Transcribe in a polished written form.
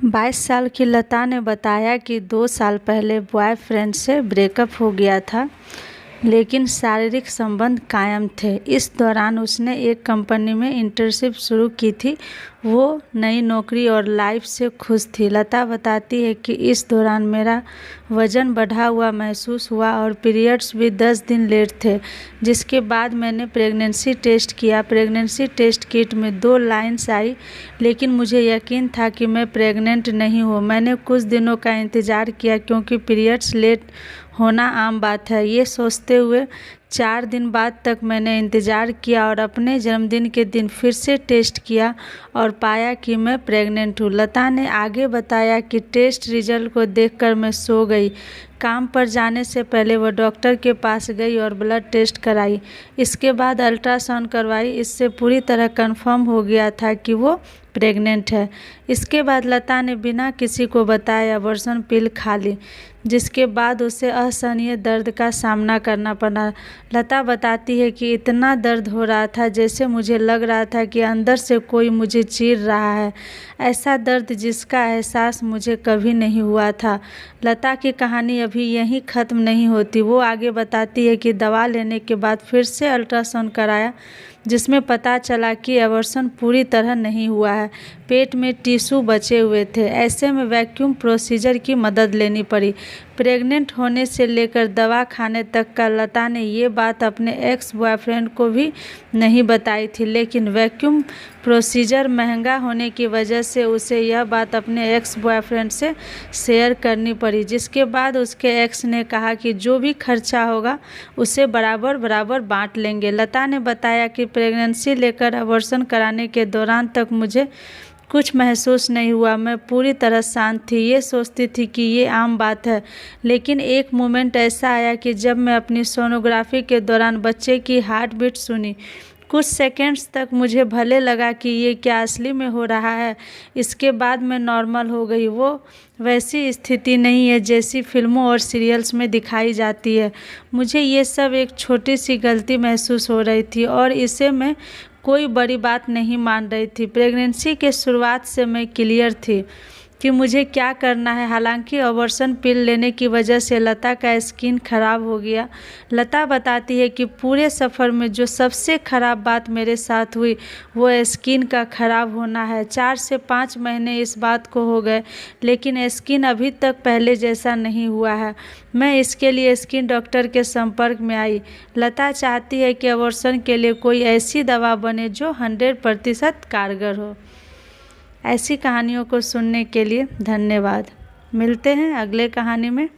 22 साल की लता ने बताया कि 2 साल पहले बॉयफ्रेंड से ब्रेकअप हो गया था, लेकिन शारीरिक संबंध कायम थे। इस दौरान उसने एक कंपनी में इंटर्नशिप शुरू की थी। वो नई नौकरी और लाइफ से खुश थी। लता बताती है कि इस दौरान मेरा वज़न बढ़ा हुआ महसूस हुआ और पीरियड्स भी 10 दिन लेट थे, जिसके बाद मैंने प्रेगनेंसी टेस्ट किया। प्रेगनेंसी टेस्ट किट में 2 लाइन्स आई, लेकिन मुझे यकीन था कि मैं प्रेग्नेंट नहीं हूँ। मैंने कुछ दिनों का इंतज़ार किया क्योंकि पीरियड्स लेट होना आम बात है। ये सोचते हुए 4 दिन बाद तक मैंने इंतज़ार किया और अपने जन्मदिन के दिन फिर से टेस्ट किया और पाया कि मैं प्रेग्नेंट हूँ। लता ने आगे बताया कि टेस्ट रिजल्ट को देखकर मैं सो गई। काम पर जाने से पहले वह डॉक्टर के पास गई और ब्लड टेस्ट कराई। इसके बाद अल्ट्रासाउंड करवाई। इससे पूरी तरह कंफर्म हो गया था कि वो प्रेग्नेंट है। इसके बाद लता ने बिना किसी को बताए अबॉर्शन पिल खा ली, जिसके बाद उसे असहनीय दर्द का सामना करना पड़ा। लता बताती है कि इतना दर्द हो रहा था जैसे मुझे लग रहा था कि अंदर से कोई मुझे चीर रहा है। ऐसा दर्द जिसका एहसास मुझे कभी नहीं हुआ था। लता की कहानी अभी यहीं ख़त्म नहीं होती। वो आगे बताती है कि दवा लेने के बाद फिर से अल्ट्रासाउंड कराया, जिसमें पता चला कि अबॉर्शन पूरी तरह नहीं हुआ है। पेट में टिश्यू बचे हुए थे। ऐसे में वैक्यूम प्रोसीजर की मदद लेनी पड़ी। प्रेग्नेंट होने से लेकर दवा खाने तक का लता ने ये बात अपने एक्स बॉयफ्रेंड को भी नहीं बताई थी, लेकिन वैक्यूम प्रोसीजर महंगा होने की वजह से उसे यह बात अपने एक्स बॉयफ्रेंड से शेयर करनी पड़ी, जिसके बाद उसके एक्स ने कहा कि जो भी खर्चा होगा उसे बराबर बराबर बांट लेंगे। लता ने बताया कि प्रेगनेंसी लेकर अबॉर्शन कराने के दौरान तक मुझे कुछ महसूस नहीं हुआ। मैं पूरी तरह शांत थी। ये सोचती थी कि ये आम बात है, लेकिन एक मोमेंट ऐसा आया कि जब मैं अपनी सोनोग्राफी के दौरान बच्चे की हार्ट बीट सुनी। कुछ सेकंड्स तक मुझे भले लगा कि ये क्या असली में हो रहा है। इसके बाद मैं नॉर्मल हो गई। वो वैसी स्थिति नहीं है जैसी फिल्मों और सीरियल्स में दिखाई जाती है। मुझे ये सब एक छोटी सी गलती महसूस हो रही थी और इसे मैं कोई बड़ी बात नहीं मान रही थी। प्रेगनेंसी के शुरुआत से मैं क्लियर थी कि मुझे क्या करना है। हालांकि अबॉर्शन पिल लेने की वजह से लता का स्किन खराब हो गया। लता बताती है कि पूरे सफ़र में जो सबसे ख़राब बात मेरे साथ हुई वो स्किन का ख़राब होना है। 4 से 5 महीने इस बात को हो गए, लेकिन स्किन अभी तक पहले जैसा नहीं हुआ है। मैं इसके लिए स्किन डॉक्टर के संपर्क में आई। लता चाहती है कि अबॉर्शन के लिए कोई ऐसी दवा बने जो 100% कारगर हो। ऐसी कहानियों को सुनने के लिए धन्यवाद। मिलते हैं अगले कहानी में।